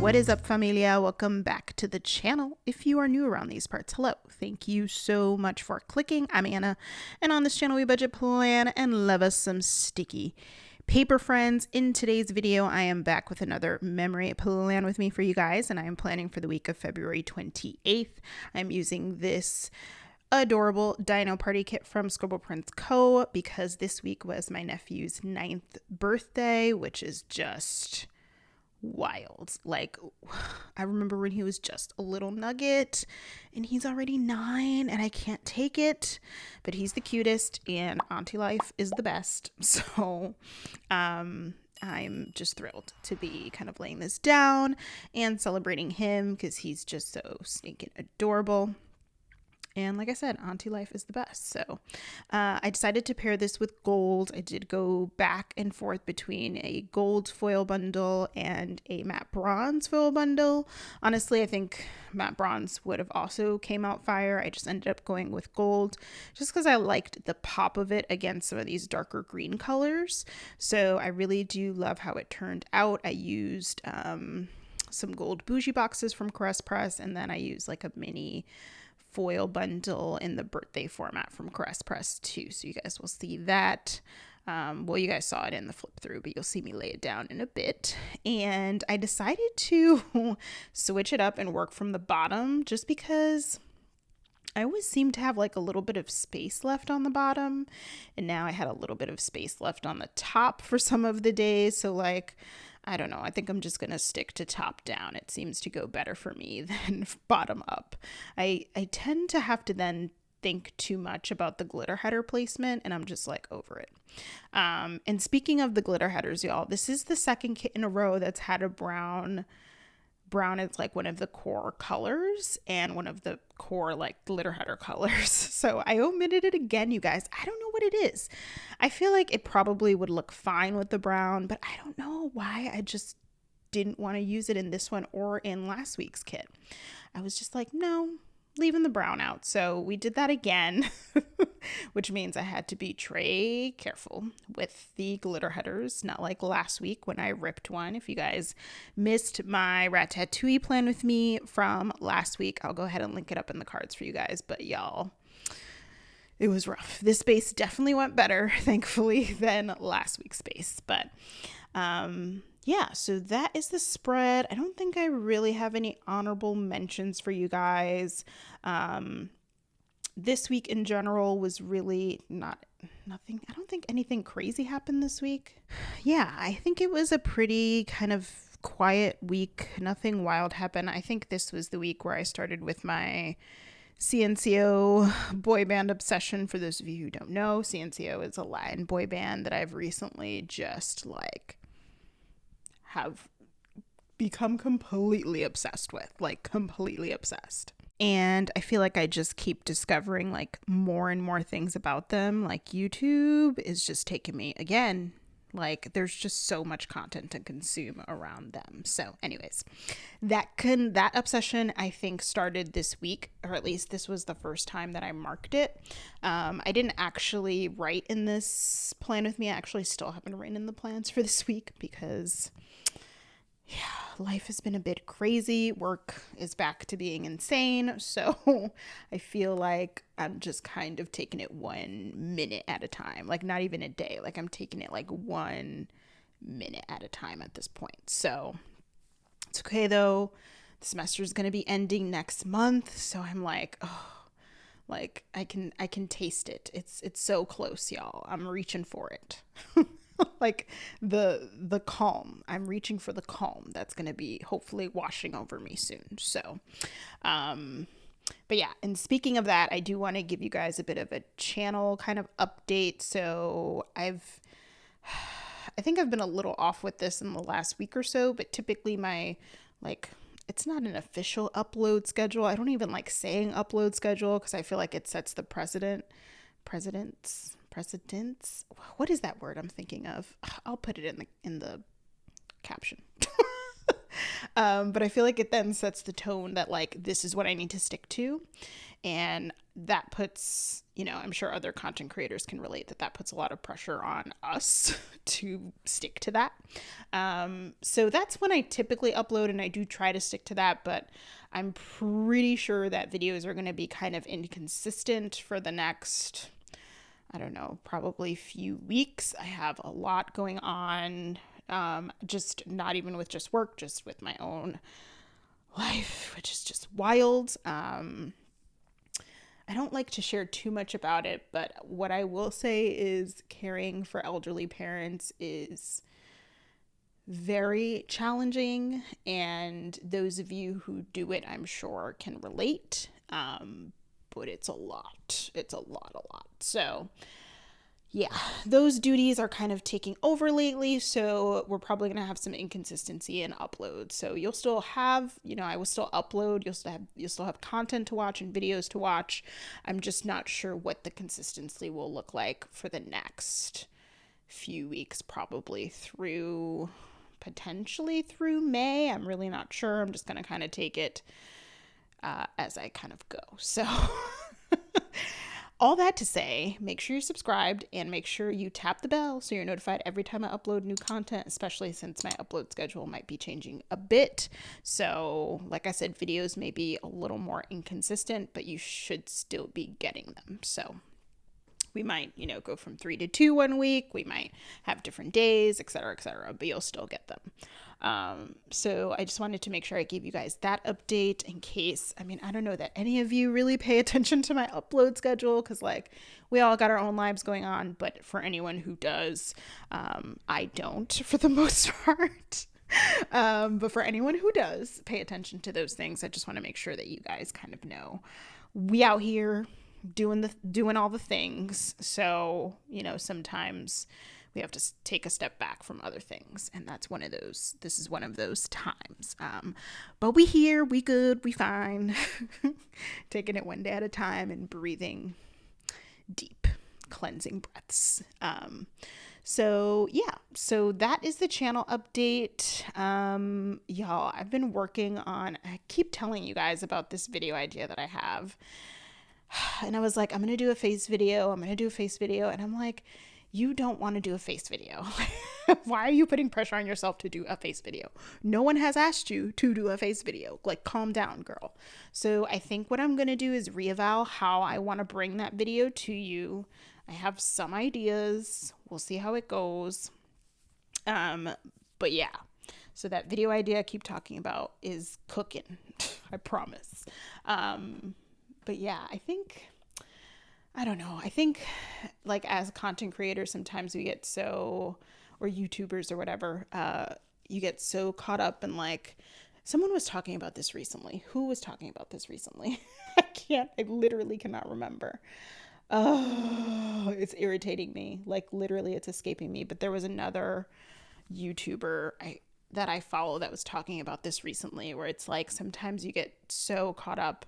What is up, familia? Welcome back to the channel. If you are new around these parts, hello. Thank you so much for clicking. I'm Anna, and on this channel we budget plan and love us some sticky paper, friends. In today's video, I am back with another memory plan with me for you guys, and I am planning for the week of February 28th. I'm using this adorable dino party kit from Scribble Prints Co. because this week was my nephew's 9th birthday, which is just wild. Like, I remember when he was just a little nugget and he's already 9 and I can't take it, but he's the cutest and auntie life is the best. So I'm just thrilled to be kind of laying this down and celebrating him because he's just so stinking adorable. And like I said, auntie life is the best. So I decided to pair this with gold. I did go back and forth between a gold foil bundle and a matte bronze foil bundle. Honestly, I think matte bronze would have also came out fire. I just ended up going with gold just because I liked the pop of it against some of these darker green colors. So I really do love how it turned out. I used some gold bougie boxes from Caress Press, and then I used like a mini foil bundle in the birthday format from Caress Press too, so you guys will see that. Well, you guys saw it in the flip through, but you'll see me lay it down in a bit. And I decided to switch it up and work from the bottom just because I always seem to have like a little bit of space left on the bottom, and now I had a little bit of space left on the top for some of the days. So like, I don't know, I think I'm just going to stick to top down. It seems to go better for me than bottom up. I tend to have to then think too much about the glitter header placement, and I'm just like over it. And speaking of the glitter headers, y'all, this is the second kit in a row that's had a brown is like one of the core colors and one of the core like glitter header colors. So I omitted it again, you guys. I don't know what it is. I feel like it probably would look fine with the brown, but I don't know why I just didn't want to use it in this one or in last week's kit. I was just like, no, leaving the brown out. So we did that again, which means I had to be tray careful with the glitter headers, not like last week when I ripped one. If you guys missed my Ratatouille plan with me from last week, I'll go ahead and link it up in the cards for you guys. But y'all, it was rough. This space definitely went better, thankfully, than last week's space. But yeah, so that is the spread. I don't think I really have any honorable mentions for you guys. This week in general was really nothing. I don't think anything crazy happened this week. Yeah, I think it was a pretty kind of quiet week. Nothing wild happened. I think this was the week where I started with my CNCO boy band obsession. For those of you who don't know, CNCO is a Latin boy band that I've recently just like have become completely obsessed with, like completely obsessed. And I feel like I just keep discovering like more and more things about them. Like YouTube is just taking me again. Like there's just so much content to consume around them. So anyways, that obsession I think started this week, or at least this was the first time that I marked it. I didn't actually write in this plan with me. I actually still haven't written in the plans for this week because life has been a bit crazy. Work is back to being insane. So I feel like I'm just kind of taking it 1 minute at a time. Like not even a day. Like I'm taking it like 1 minute at a time at this point. So it's okay though. The semester is going to be ending next month. So I'm like, oh, like I can taste it. It's so close, y'all. I'm reaching for it. Like the calm. I'm reaching for the calm that's going to be hopefully washing over me soon. So, but yeah, and speaking of that, I do want to give you guys a bit of a channel kind of update. So I think I've been a little off with this in the last week or so, but typically my it's not an official upload schedule. I don't even like saying upload schedule because I feel like it sets the precedence. What is that word I'm thinking of? I'll put it in the caption. But I feel like it then sets the tone that like this is what I need to stick to. And that puts, I'm sure other content creators can relate that puts a lot of pressure on us to stick to that. So that's when I typically upload, and I do try to stick to that, but I'm pretty sure that videos are going to be kind of inconsistent for the next, I don't know, probably few weeks. I have a lot going on, just not even with just work, just with my own life, which is just wild. I don't like to share too much about it, but what I will say is caring for elderly parents is very challenging, and those of you who do it, I'm sure, can relate. But it's a lot. It's a lot. So yeah, those duties are kind of taking over lately, so we're probably going to have some inconsistency in upload. So you'll still have, I will still upload, you'll still have content to watch and videos to watch. I'm just not sure what the consistency will look like for the next few weeks, probably potentially through May. I'm really not sure. I'm just going to kind of take it as I kind of go. So all that to say, make sure you're subscribed and make sure you tap the bell so you're notified every time I upload new content, especially since my upload schedule might be changing a bit. So, like I said, videos may be a little more inconsistent, but you should still be getting them. So we might, go from 3 to 2 one week. We might have different days, et cetera, but you'll still get them. So I just wanted to make sure I gave you guys that update in case, I don't know that any of you really pay attention to my upload schedule, because we all got our own lives going on, but for anyone who does, I don't for the most part. But for anyone who does pay attention to those things, I just want to make sure that you guys kind of know we out here doing all the things. So, sometimes we have to take a step back from other things. And this is one of those times. But we here, we good, we fine. Taking it one day at a time and breathing deep, cleansing breaths. So that is the channel update. Y'all, I've been working on, I keep telling you guys about this video idea that I have. And I was like, I'm going to do a face video. And I'm like, you don't want to do a face video. Why are you putting pressure on yourself to do a face video? No one has asked you to do a face video. Calm down, girl. So I think what I'm going to do is reeval how I want to bring that video to you. I have some ideas. We'll see how it goes. But yeah. So that video idea I keep talking about is cooking. I promise. But yeah, I think as content creators, sometimes we get or YouTubers or whatever, you get so caught up in someone was talking about this recently. Who was talking about this recently? I literally cannot remember. Oh, it's irritating me. Literally it's escaping me. But there was another YouTuber that I follow that was talking about this recently, where it's sometimes you get so caught up.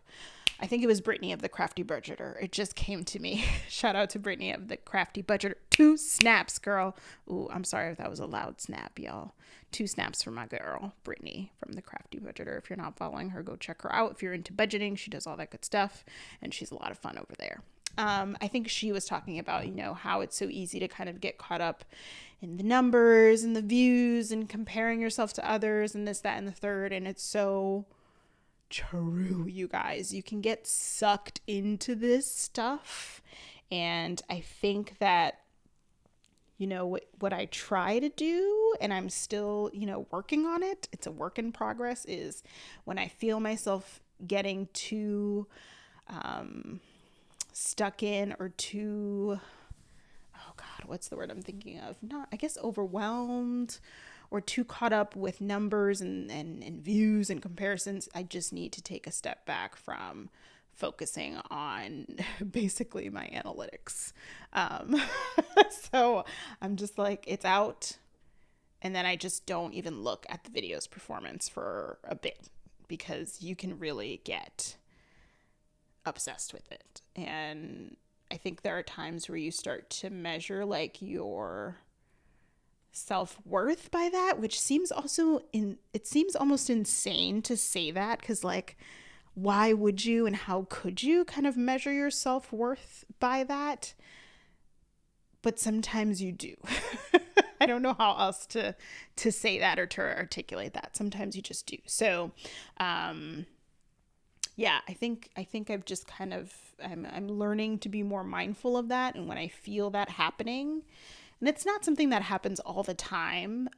I think it was Brittany of the Crafty Budgeter. It just came to me. Shout out to Brittany of the Crafty Budgeter. 2 snaps, girl. Ooh, I'm sorry if that was a loud snap, y'all. 2 snaps for my girl, Brittany from the Crafty Budgeter. If you're not following her, go check her out. If you're into budgeting, she does all that good stuff, and she's a lot of fun over there. I think she was talking about, how it's so easy to kind of get caught up in the numbers and the views and comparing yourself to others and this, that, and the third. And it's so true, you guys. You can get sucked into this stuff. And I think that, what I try to do, and I'm still, working on it, it's a work in progress, is when I feel myself getting too stuck in or too, oh God, what's the word I'm thinking of? Not, I guess, overwhelmed or too caught up with numbers and views and comparisons. I just need to take a step back from focusing on basically my analytics. So I'm just it's out. And then I just don't even look at the video's performance for a bit, because you can really get obsessed with it. And I think there are times where you start to measure your self-worth by that, which seems almost insane to say that, because why would you and how could you kind of measure your self-worth by that? But sometimes you do. I don't know how else to say that or to articulate that. Sometimes you just do. So, yeah, I think I've just kind of, I'm learning to be more mindful of that. And when I feel that happening, and it's not something that happens all the time,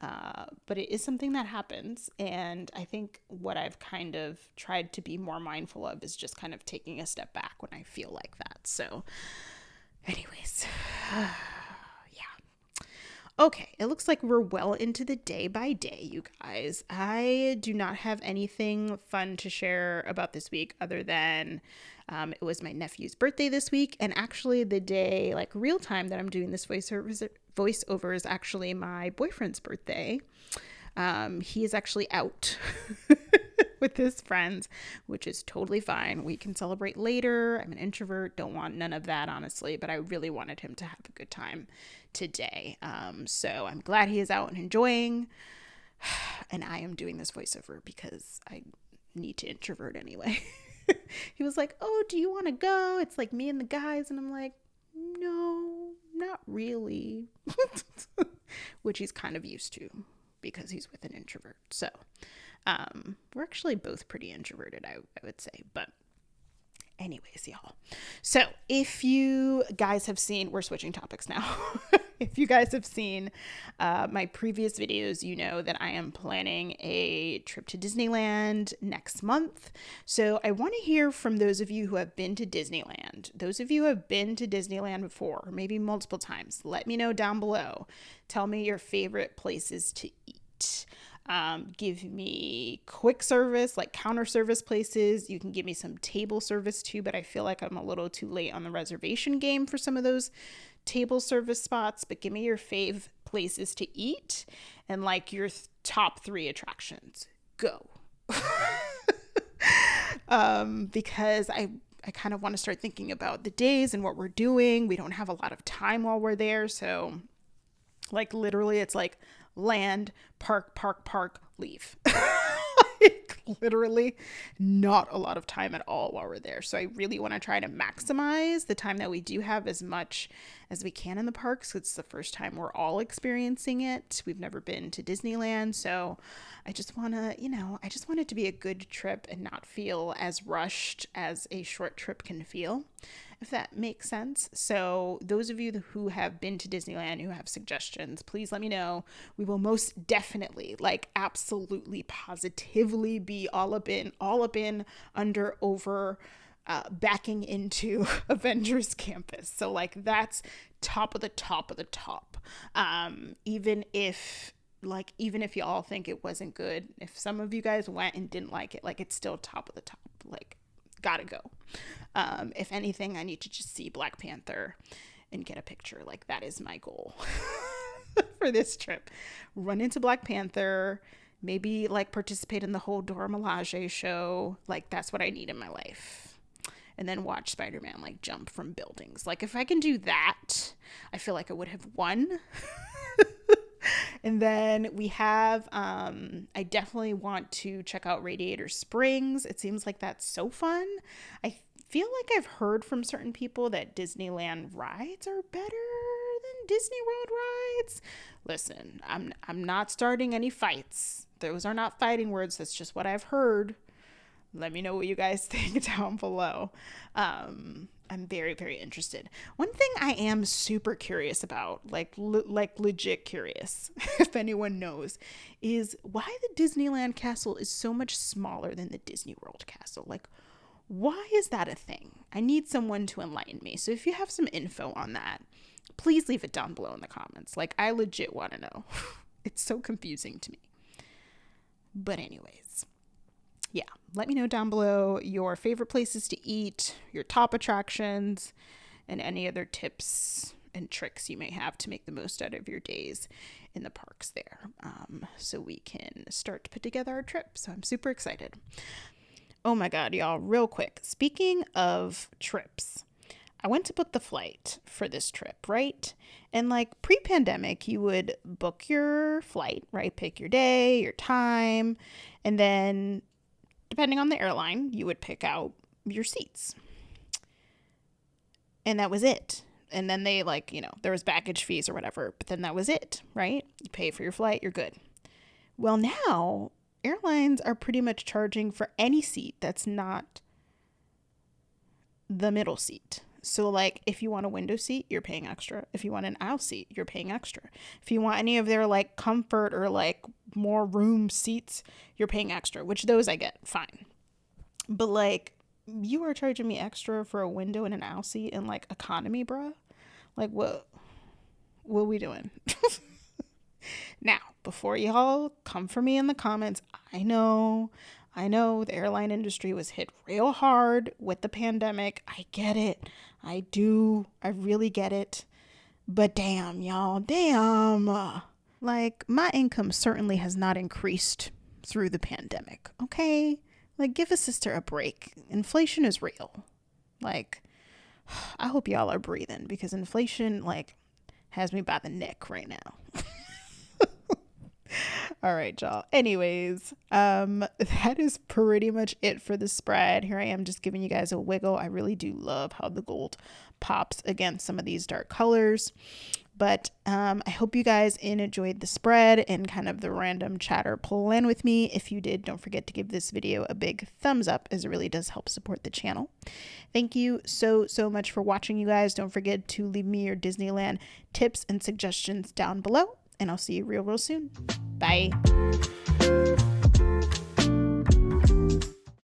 but it is something that happens. And I think what I've kind of tried to be more mindful of is just kind of taking a step back when I feel like that. So anyways, yeah. Okay, it looks like we're well into the day by day, you guys. I do not have anything fun to share about this week other than it was my nephew's birthday this week. And actually the day, like real time that I'm doing this voiceover is actually my boyfriend's birthday. He is actually out with his friends, which is totally fine. We can celebrate later. I'm an introvert, don't want none of that, honestly, but I really wanted him to have a good time today. So I'm glad he is out and enjoying, and I am doing this voiceover because I need to introvert anyway. He was like, oh, do you want to go? It's like me and the guys. And I'm like, no, not really, which he's kind of used to because he's with an introvert. So we're actually both pretty introverted, I would say. But anyways, y'all. So if you guys have seen, we're switching topics now. If you guys have seen my previous videos, you know that I am planning a trip to Disneyland next month. So I want to hear from those of you who have been to Disneyland. Those of you who have been to Disneyland before, maybe multiple times, let me know down below. Tell me your favorite places to eat. Give me quick service, like counter service places. You can give me some table service too, but I feel like I'm a little too late on the reservation game for some of those table service spots. But give me your fave places to eat and like your top 3 attractions. Go. Because I kind of want to start thinking about the days and what we're doing. We don't have a lot of time while we're there. So like literally it's like land, park, leave. Like, literally not a lot of time at all while we're there. So I really want to try to maximize the time that we do have as much as we can in the parks. It's the first time we're all experiencing it. We've never been to Disneyland. So I just want to, I just want it to be a good trip and not feel as rushed as a short trip can feel, if that makes sense. So those of you who have been to Disneyland, who have suggestions, please let me know. We will most definitely, like absolutely positively be all up in, under, over, backing into Avengers Campus. So like that's top of the top. Even if y'all think it wasn't good, if some of you guys went and didn't like it, like it's still top of the top, like gotta go. If anything, I need to just see Black Panther and get a picture. Like that is my goal for this trip. Run into Black Panther, maybe like participate in the whole Dora Milaje show. Like that's what I need in my life. And then watch Spider-Man like jump from buildings. Like if I can do that, I feel like I would have won. And then we have, I definitely want to check out Radiator Springs. It seems like that's so fun. I feel like I've heard from certain people that Disneyland rides are better than Disney World rides. Listen, I'm not starting any fights. Those are not fighting words. That's just what I've heard. Let me know what you guys think down below. I'm very, very interested. One thing I am super curious about, like legit curious, if anyone knows, is why the Disneyland castle is so much smaller than the Disney World castle. Like, why is that a thing? I need someone to enlighten me. So if you have some info on that, please leave it down below in the comments. Like, I legit want to know. It's so confusing to me. But anyways. Yeah, let me know down below your favorite places to eat, your top attractions, and any other tips and tricks you may have to make the most out of your days in the parks there, so we can start to put together our trip. So I'm super excited. Oh my God, y'all, real quick. Speaking of trips, I went to book the flight for this trip, right? And like pre-pandemic, you would book your flight, right? Pick your day, your time, and then depending on the airline, you would pick out your seats. And that was it. And then they like, there was baggage fees or whatever, but then that was it, right? You pay for your flight, you're good. Well, now airlines are pretty much charging for any seat that's not the middle seat. So like if you want a window seat, you're paying extra. If you want an aisle seat, you're paying extra. If you want any of their like comfort or like more room seats, you're paying extra, which those I get, fine. But like you are charging me extra for a window and an aisle seat and like economy, bruh. Like what are we doing? Now, before y'all come for me in the comments, I know the airline industry was hit real hard with the pandemic. I get it. I do. I really get it. But damn, y'all, damn. Like my income certainly has not increased through the pandemic. Okay? Like give a sister a break. Inflation is real. Like I hope y'all are breathing because inflation like has me by the neck right now. All right, y'all. Anyways, that is pretty much it for the spread. Here I am just giving you guys a wiggle. I really do love how the gold pops against some of these dark colors. But I hope you guys enjoyed the spread and kind of the random chatter plan with me. If you did, don't forget to give this video a big thumbs up as it really does help support the channel. Thank you so much for watching, you guys. Don't forget to leave me your Disneyland tips and suggestions down below. And I'll see you real soon. Bye.